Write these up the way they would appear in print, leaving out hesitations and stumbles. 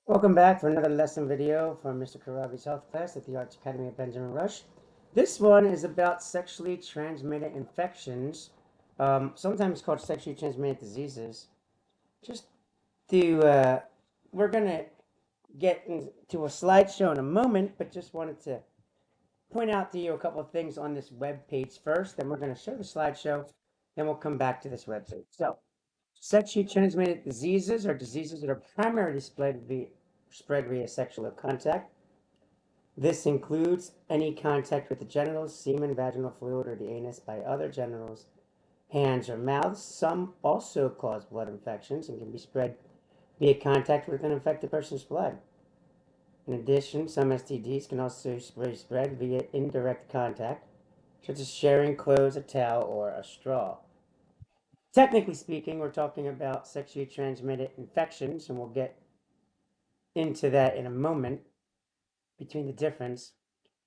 Welcome back for another lesson video from Mr. Karabi's health class at the Arts Academy of Benjamin Rush. This one is about sexually transmitted infections, sometimes called sexually transmitted diseases. Just we're going to get into a slideshow in a moment, but just wanted to point out to you a couple of things on this web page first. Then we're going to show the slideshow, then we'll come back to this website. So, sexually transmitted diseases are diseases that are primarily spread via sexual contact. This includes any contact with the genitals, semen, vaginal fluid, or the anus by other genitals, hands, or mouths. Some also cause blood infections and can be spread via contact with an infected person's blood. In addition, some STDs can also be spread via indirect contact, such as sharing clothes, a towel, or a straw. Technically speaking, we're talking about sexually transmitted infections, and we'll get into that in a moment between the difference.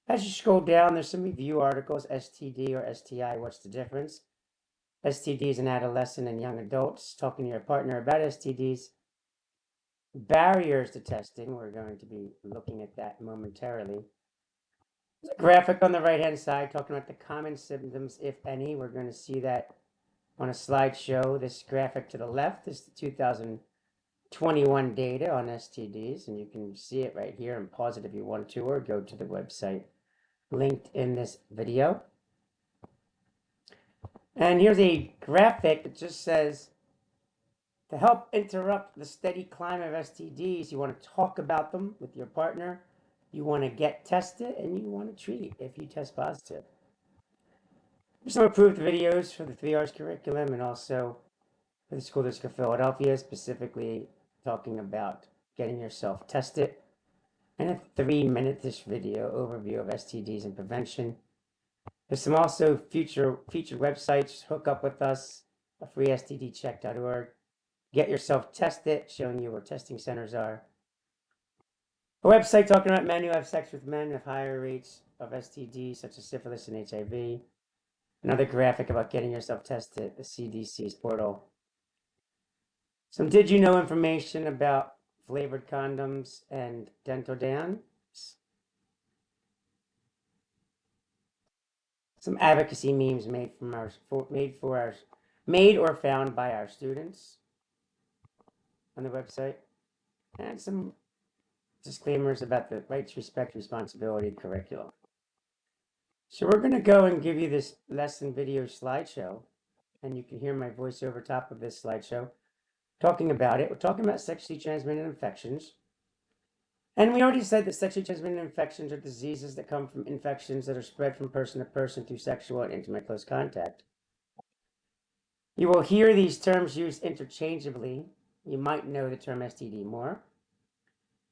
As you scroll down, there's some review articles, STD or STI, what's the difference? STDs in adolescent and young adults, talking to your partner about STDs. Barriers to testing, we're going to be looking at that momentarily. There's a graphic on the right-hand side talking about the common symptoms, if any. We're going to see that on a slideshow. This graphic to the left is the 2021 data on STDs, and you can see it right here and pause it if you want to, or go to the website linked in this video. And here's a graphic that just says, to help interrupt the steady climb of STDs, you want to talk about them with your partner, you want to get tested, and you want to treat if you test positive. There's some approved videos for the 3Rs curriculum and also for the School District of Philadelphia, specifically talking about getting yourself tested, and a 3-minute video overview of STDs and prevention. There's some also featured websites. Hook up with us, a free STDcheck.org. Get yourself tested, showing you where testing centers are. A website talking about men who have sex with men have higher rates of STDs, such as syphilis and HIV. Another graphic about getting yourself tested, the CDC's portal. Some did you know information about flavored condoms and dental dams. Some advocacy memes made or found by our students on the website, and some disclaimers about the rights, respect, responsibility curriculum. So we're going to go and give you this lesson video slideshow, and you can hear my voice over top of this slideshow talking about it. We're talking about sexually transmitted infections. And we already said that sexually transmitted infections are diseases that come from infections that are spread from person to person through sexual and intimate close contact. You will hear these terms used interchangeably. You might know the term STD more.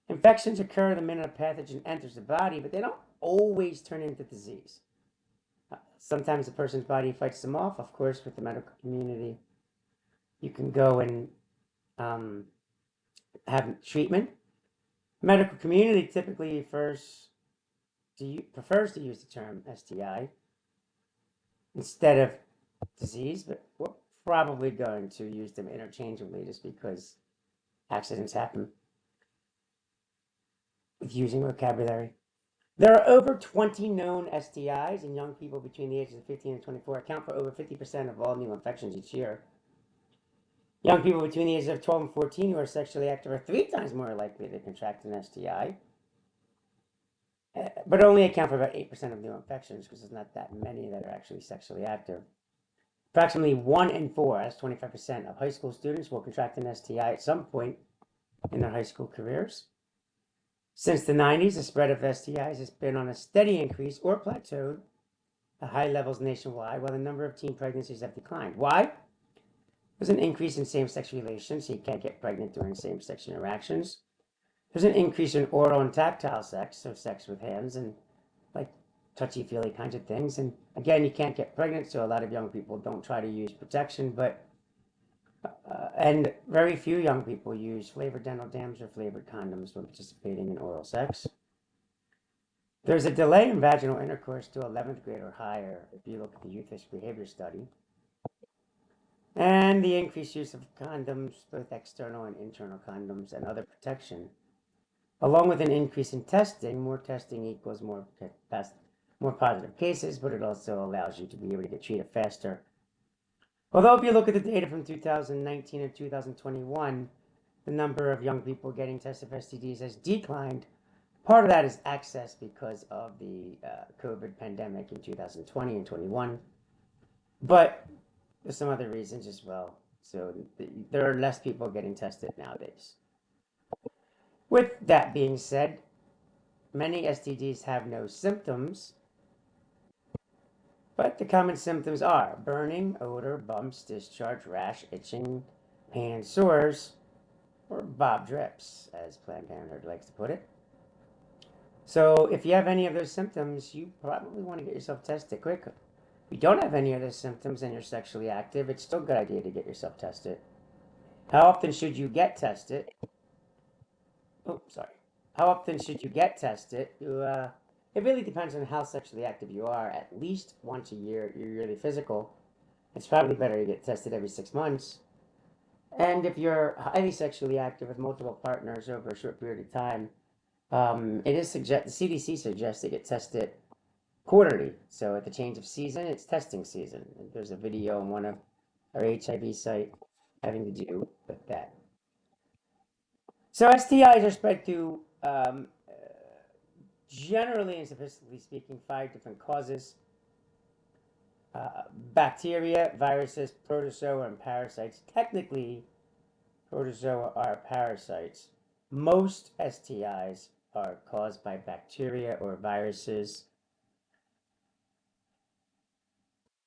Infections occur the minute a pathogen enters the body, but they don't always turn into disease. Sometimes a person's body fights them off. Of course, with the medical community, you can go and have treatment. The medical community typically prefers to use the term STI instead of disease, but we're probably going to use them interchangeably just because accidents happen with using vocabulary. There are over 20 known STIs, and young people between the ages of 15 and 24 account for over 50% of all new infections each year. Young people between the ages of 12 and 14 who are sexually active are 3 times more likely to contract an STI, but only account for about 8% of new infections because there's not that many that are actually sexually active. Approximately 1 in 4, that's 25%, of high school students will contract an STI at some point in their high school careers. Since the 90s, the spread of STIs has been on a steady increase or plateaued at high levels nationwide, while the number of teen pregnancies have declined. Why? There's an increase in same-sex relations, so you can't get pregnant during same-sex interactions. There's an increase in oral and tactile sex, so sex with hands and like touchy-feely kinds of things. And again, you can't get pregnant, so a lot of young people don't try to use protection, and very few young people use flavored dental dams or flavored condoms when participating in oral sex. There's a delay in vaginal intercourse to 11th grade or higher if you look at the Youth Risk Behavior Study. And the increased use of condoms, both external and internal condoms, and other protection Along with an increase in testing, more testing equals more positive cases, but it also allows you to be able to get treated faster. Although if you look at the data from 2019 and 2021, the number of young people getting tested for STDs has declined. Part of that is access because of the COVID pandemic in 2020 and 21, but there's some other reasons as well. So there are less people getting tested nowadays. With that being said, many STDs have no symptoms, but the common symptoms are burning, odor, bumps, discharge, rash, itching, pain, and sores, or Bob drips, as Planned Parenthood likes to put it. So if you have any of those symptoms, you probably want to get yourself tested quickly. If you don't have any of those symptoms and you're sexually active, it's still a good idea to get yourself tested. How often should you get tested? Oh, sorry. How often should you get tested? It really depends on how sexually active you are. At least once a year, your yearly physical. It's probably better to get tested every 6 months. And if you're highly sexually active with multiple partners over a short period of time, the CDC suggests to get tested quarterly. So at the change of season, it's testing season. There's a video on one of our HIV site having to do with that. So STIs are spread through, generally and statistically speaking, 5 different causes. Bacteria, viruses, protozoa, and parasites. Technically, protozoa are parasites. Most STIs are caused by bacteria or viruses.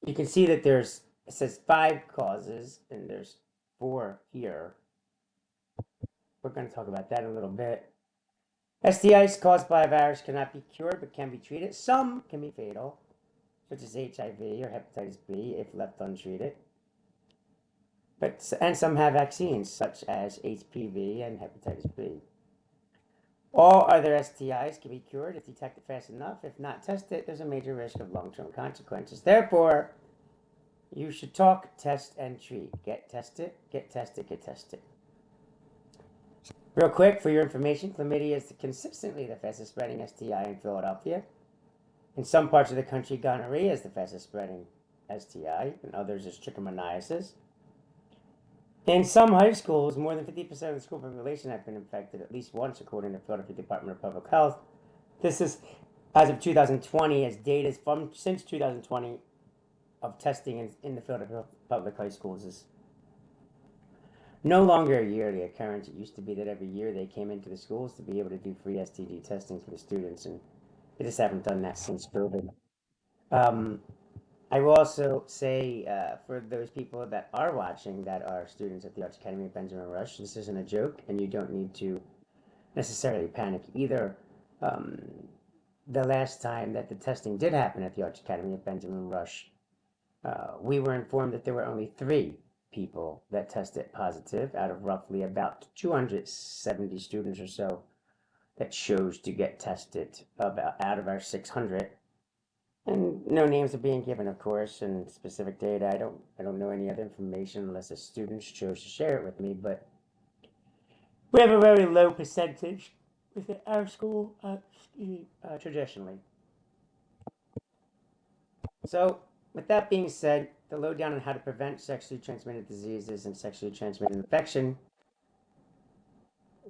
You can see that it says 5 causes, and there's 4 here. We're going to talk about that in a little bit. STIs caused by a virus cannot be cured but can be treated. Some can be fatal, such as HIV or hepatitis B if left untreated. And some have vaccines, such as HPV and hepatitis B. All other STIs can be cured if detected fast enough. If not tested, there's a major risk of long-term consequences. Therefore, you should talk, test, and treat. Get tested, get tested, get tested. Real quick, for your information, chlamydia is consistently the fastest spreading STI in Philadelphia. In some parts of the country, gonorrhea is the fastest spreading STI, and others is trichomoniasis. In some high schools, more than 50% of the school population have been infected at least once, according to the Philadelphia Department of Public Health. This is as of 2020, as data from since 2020 of testing in the Philadelphia public high schools is no longer a yearly occurrence. It used to be that every year they came into the schools to be able to do free STD testing for the students, and they just haven't done that since COVID. I will also say, for those people that are watching that are students at the Arts Academy of Benjamin Rush, this isn't a joke, and you don't need to necessarily panic either. The last time that the testing did happen at the Arts Academy of Benjamin Rush, we were informed that there were only 3 people that tested positive out of roughly about 270 students or so that chose to get tested out of our 600. And no names are being given, of course, and specific data. I don't know any other information unless the students chose to share it with me. But we have a very low percentage within our school, traditionally. So, with that being said, the lowdown on how to prevent sexually transmitted diseases and sexually transmitted infection.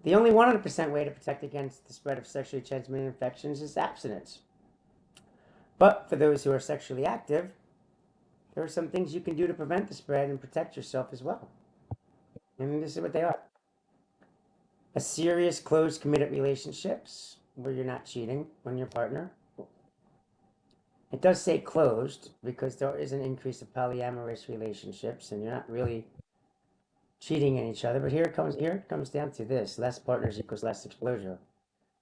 The only 100% way to protect against the spread of sexually transmitted infections is abstinence. But for those who are sexually active, there are some things you can do to prevent the spread and protect yourself as well. And this is what they are. A serious, closed, committed relationships where you're not cheating on your partner. It does say closed because there is an increase of polyamorous relationships and you're not really cheating on each other. But here it comes down to this: less partners equals less exposure.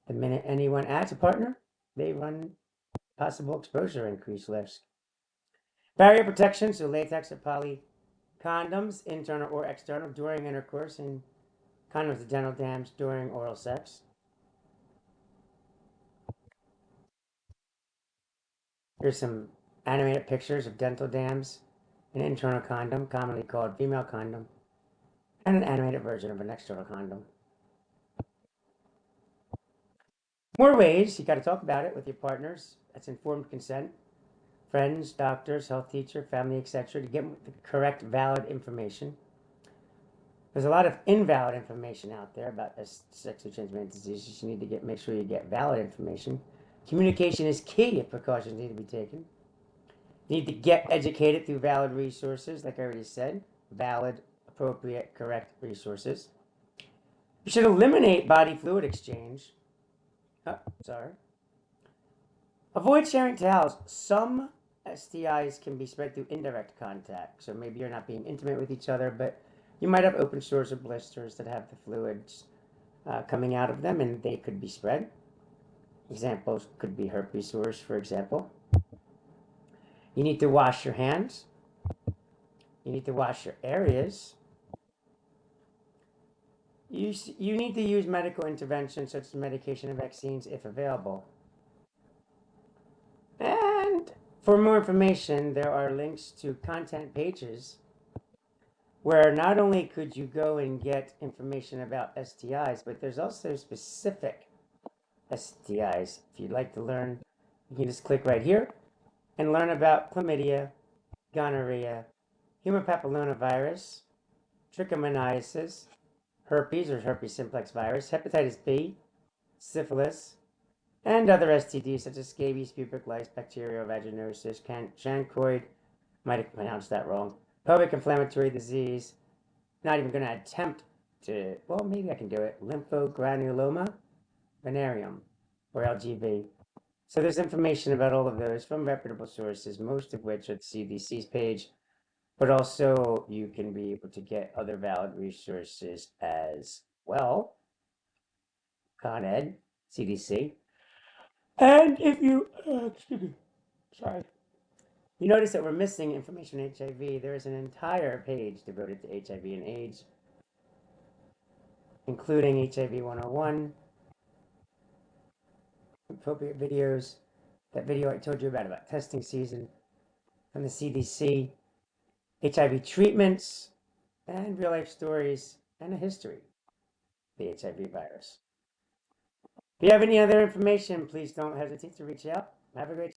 The minute anyone adds a partner, they run possible exposure increase risk. Barrier protection, so latex or poly condoms, internal or external, during intercourse, and condoms with dental dams during oral sex. Here's some animated pictures of dental dams, an internal condom, commonly called female condom, and an animated version of an external condom. More ways, you got to talk about it with your partners. That's informed consent. Friends, doctors, health teacher, family, etc. to get the correct, valid information. There's a lot of invalid information out there about sexually transmitted diseases. You need to make sure you get valid information. Communication is key if precautions need to be taken. You need to get educated through valid resources, like I already said. Valid, appropriate, correct resources. You should eliminate body fluid exchange. Oh, sorry. Avoid sharing towels. Some STIs can be spread through indirect contact. So maybe you're not being intimate with each other, but you might have open sores or blisters that have the fluids coming out of them, and they could be spread. Examples could be herpes sores, for example. You need to wash your hands. You need to wash your areas. You need to use medical interventions such as medication and vaccines if available. And for more information, there are links to content pages where not only could you go and get information about STIs, but there's also specific STIs. If you'd like to learn, you can just click right here and learn about chlamydia, gonorrhea, human papillomavirus, trichomoniasis, herpes or herpes simplex virus, hepatitis B, syphilis, and other STDs such as scabies, pubic lice, bacterial vaginosis, chancroid, might have pronounced that wrong, pelvic inflammatory disease, not even going to attempt to, well, maybe I can do it, lymphogranuloma venereum, or LGV. So there's information about all of those from reputable sources, most of which are the CDC's page, but also you can be able to get other valid resources as well. Con Ed, CDC. And if you, excuse me, sorry, you notice that we're missing information on HIV, there is an entire page devoted to HIV and AIDS, including HIV 101, appropriate videos, that video I told you about testing season from the CDC, HIV treatments, and real life stories, and a history of the HIV virus. If you have any other information, please don't hesitate to reach out. Have a great